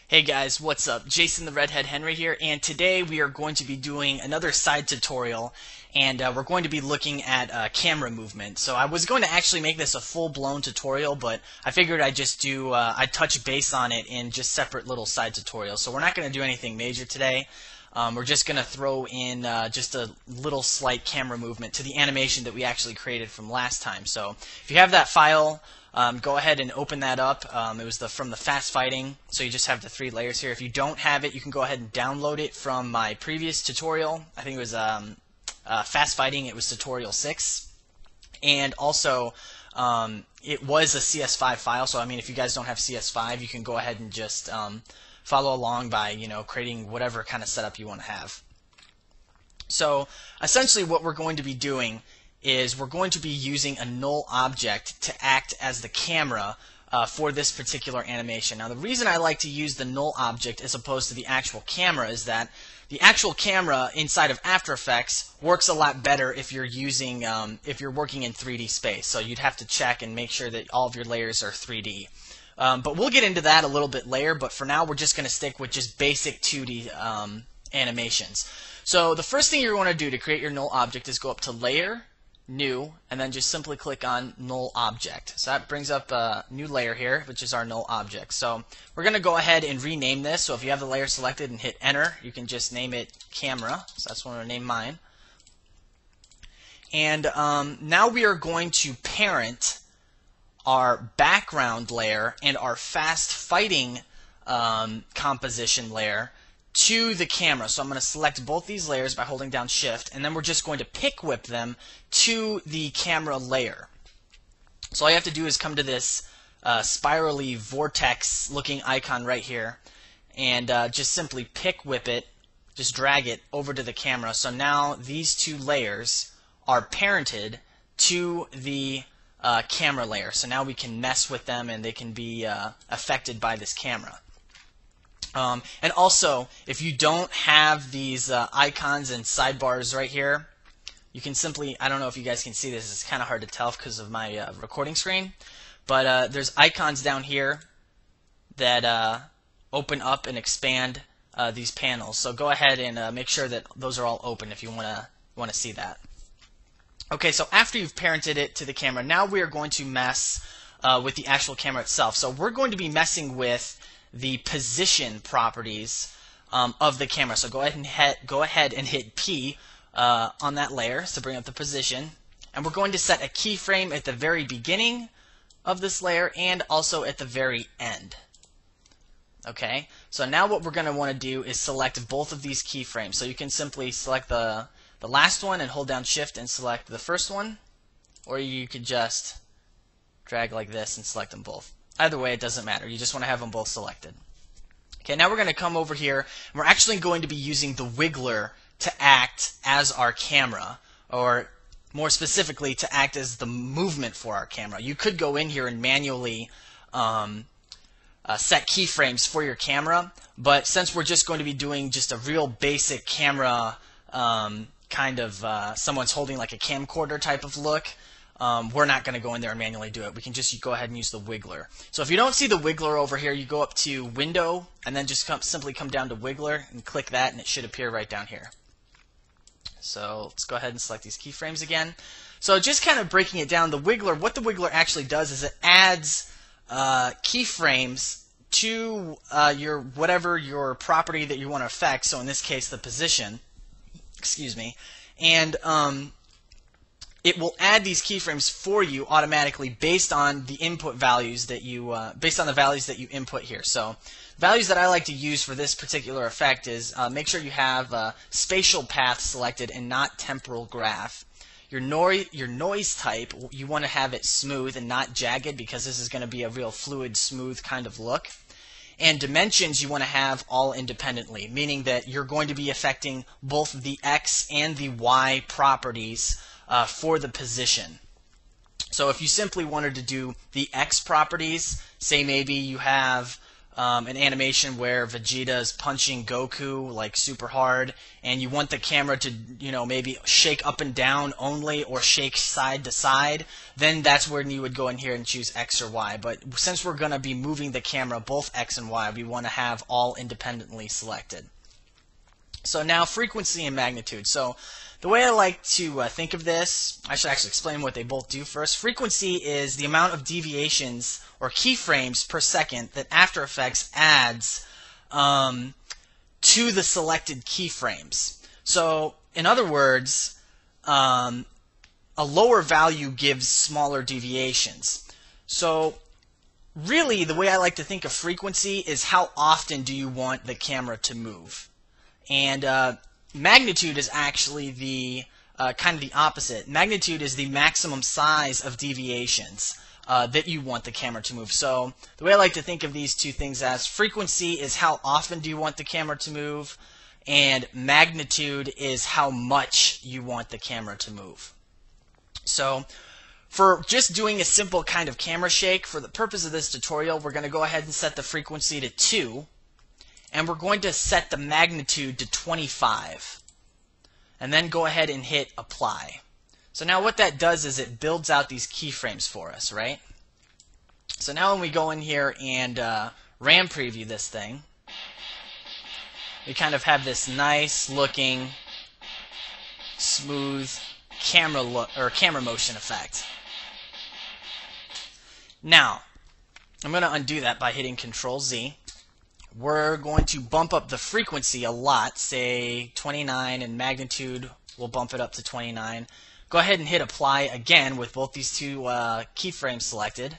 Hey guys, what's up? Jason TheRedHeadHenry here, and today we are going to be doing another side tutorial, and we're going to be looking at camera movement. So I was going to actually make this a full-blown tutorial, but I figured I'd just do, I'd touch base on it in just separate little side tutorials. So we're not going to do anything major today. We're just going to throw in just a little slight camera movement to the animation that we actually created from last time. So if you have that file, go ahead and open that up. It was from the fast fighting, so you just have the 3 layers here. If you don't have it, you can go ahead and download it from my previous tutorial. I think it was fast fighting. It was tutorial 6, and also it was a CS5 file. So I mean, if you guys don't have CS5, you can go ahead and just follow along by creating whatever kind of setup you want to have. So essentially, what we're going to be doing is we're going to be using a null object to act as the camera for this particular animation. Now, the reason I like to use the null object as opposed to the actual camera is that the actual camera inside of After Effects works a lot better if you're using if you're working in 3D space. So you'd have to check and make sure that all of your layers are 3D. But we'll get into that a little bit later. But for now, we're just going to stick with just basic 2D animations. So the first thing you're going to do to create your null object is go up to Layer, New, and then just simply click on Null Object. So that brings up a new layer here, which is our null object. So we're going to go ahead and rename this. So if you have the layer selected and hit Enter, you can just name it Camera. So that's what I'm going to name mine. And now we are going to parent our background layer and our fast fighting composition layer to the camera. So I'm going to select both these layers by holding down Shift, and then we're just going to pick whip them to the camera layer. So all you have to do is come to this spirally vortex looking icon right here, and just simply pick whip it, just drag it over to the camera. So now these 2 layers are parented to the camera layer. So now we can mess with them and they can be affected by this camera. And also, if you don't have these icons and sidebars right here, you can simply, I don't know if you guys can see this, it's kind of hard to tell because of my recording screen, but there's icons down here that open up and expand these panels. So go ahead and make sure that those are all open if you want to see that. Okay, so after you've parented it to the camera, now we are going to mess with the actual camera itself. So we're going to be messing with the position properties of the camera. So go ahead and hit P on that layer to bring up the position, and we're going to set a keyframe at the very beginning of this layer and also at the very end. Okay, so now what we're going to want to do is select both of these keyframes. So you can simply select the last one and hold down Shift and select the first one, or you could just drag like this and select them both. Either way, it doesn't matter. You just want to have them both selected. Okay, now we're going to come over here, and we're actually going to be using the wiggler to act as our camera, or more specifically, to act as the movement for our camera. You could go in here and manually set keyframes for your camera, but since we're just going to be doing just a real basic camera kind of someone's holding like a camcorder type of look, we're not going to go in there and manually do it. We can just go ahead and use the wiggler. So if you don't see the wiggler over here, you go up to Window and then just simply come down to Wiggler and click that, and it should appear right down here. So let's go ahead and select these keyframes again. So just kind of breaking it down, the wiggler, what the wiggler actually does is it adds keyframes to whatever your property that you want to affect. So in this case, the position. Excuse me, and it will add these keyframes for you automatically based on the input values that you input here. So values that I like to use for this particular effect is make sure you have spatial path selected and not temporal graph. Your noise type, you want to have it smooth and not jagged, because this is going to be a real fluid, smooth kind of look. And dimensions you want to have all independently, meaning that you're going to be affecting both the X and the Y properties for the position. So if you simply wanted to do the X properties, say maybe you have an animation where Vegeta is punching Goku like super hard, and you want the camera to, maybe shake up and down only or shake side to side, then that's when you would go in here and choose X or Y. But since we're going to be moving the camera both X and Y, we want to have all independently selected. So now frequency and magnitude. So the way I like to think of this, I should actually explain what they both do first. Frequency is the amount of deviations or keyframes per second that After Effects adds to the selected keyframes. So in other words, a lower value gives smaller deviations. So really the way I like to think of frequency is how often do you want the camera to move. And magnitude is actually the kind of the opposite. Magnitude is the maximum size of deviations that you want the camera to move. So the way I like to think of these two things as frequency is how often do you want the camera to move, and magnitude is how much you want the camera to move. So for just doing a simple kind of camera shake, for the purpose of this tutorial, we're going to go ahead and set the frequency to 2. And we're going to set the magnitude to 25. And then go ahead and hit apply. So now what that does is it builds out these keyframes for us, right? So now when we go in here and RAM preview this thing, we kind of have this nice looking smooth camera motion effect. Now, I'm going to undo that by hitting Control Z. We're going to bump up the frequency a lot, say 29, and magnitude, we'll bump it up to 29. Go ahead and hit apply again with both these two keyframes selected.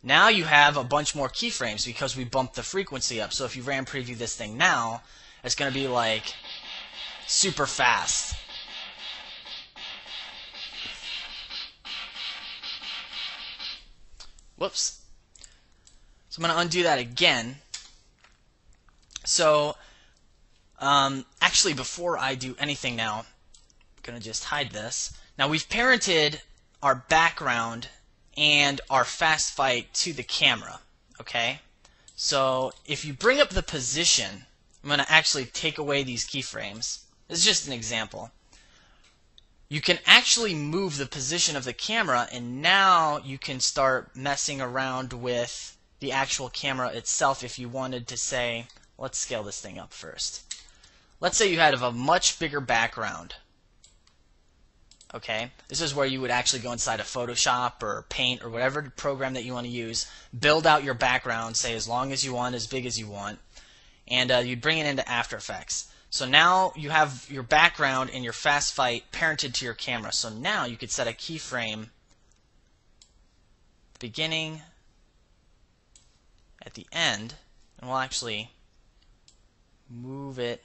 Now you have a bunch more keyframes because we bumped the frequency up. So if you RAM preview this thing now, it's going to be like super fast. Whoops. So I'm going to undo that again. So, actually, before I do anything now, I'm going to just hide this. Now, we've parented our background and our fast fight to the camera, okay? So, if you bring up the position, I'm going to actually take away these keyframes. This is just an example. You can actually move the position of the camera, and now you can start messing around with the actual camera itself if you wanted to say, let's scale this thing up first. Let's say you had a much bigger background. Okay, this is where you would actually go inside of Photoshop or Paint or whatever program that you want to use, build out your background, say as long as you want, as big as you want, and you bring it into After Effects. So now you have your background and your fast fight parented to your camera. So now you could set a keyframe at the beginning, at the end, and we'll actually move it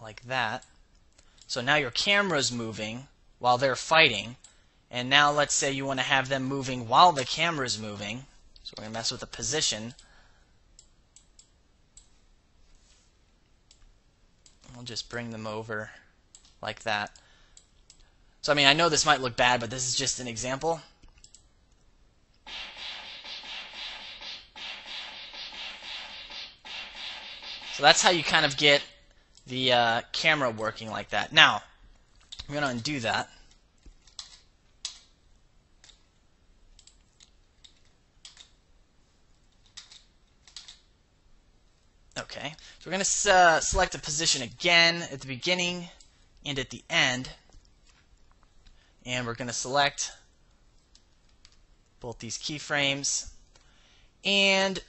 like that. So now your camera's moving while they're fighting, and now let's say you want to have them moving while the camera's moving. So we're going to mess with the position. We'll just bring them over like that. So I mean, I know this might look bad, but this is just an example. So that's how you kind of get the camera working like that. Now, I'm going to undo that. Okay, so we're going to select a position again at the beginning and at the end. And we're going to select both these keyframes. And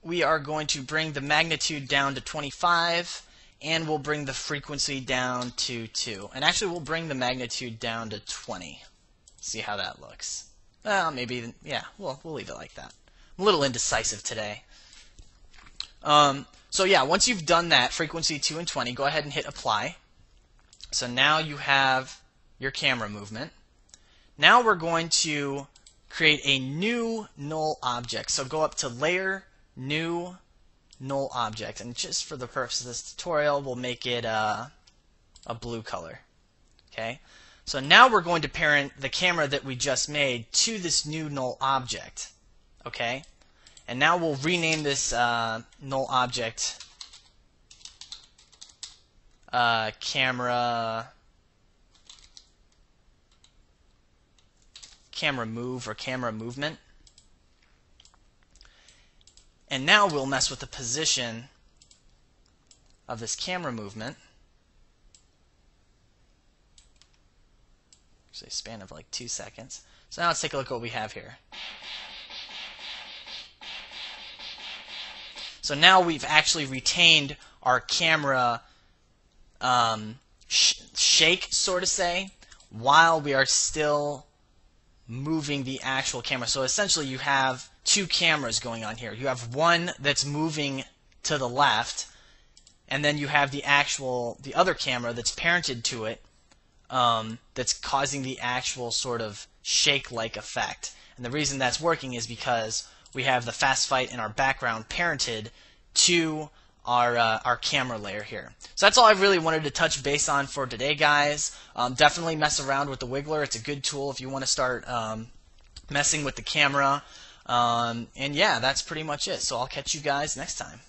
we are going to bring the magnitude down to 25, and we'll bring the frequency down to 2. And actually, we'll bring the magnitude down to 20. See how that looks. Well, maybe, yeah, we'll leave it like that. I'm a little indecisive today. So yeah, once you've done that, frequency 2 and 20, go ahead and hit apply. So now you have your camera movement. Now we're going to create a new null object. So go up to Layer, New, Null Object. And just for the purpose of this tutorial, we'll make it a blue color. Okay. So now we're going to parent the camera that we just made to this new null object. Okay. And now we'll rename this null object camera move or camera movement. And now we'll mess with the position of this camera movement. Actually, a span of like 2 seconds. So now let's take a look at what we have here. So now we've actually retained our camera shake, sort of say, while we are still moving the actual camera. So essentially you have two cameras going on here. You have one that's moving to the left, and then you have the other camera that's parented to it, that's causing the actual sort of shake-like effect. And the reason that's working is because we have the fast fight in our background parented to our camera layer here. So that's all I really wanted to touch base on for today, guys. Definitely mess around with the Wiggler. It's a good tool if you want to start messing with the camera. And yeah, that's pretty much it. So I'll catch you guys next time.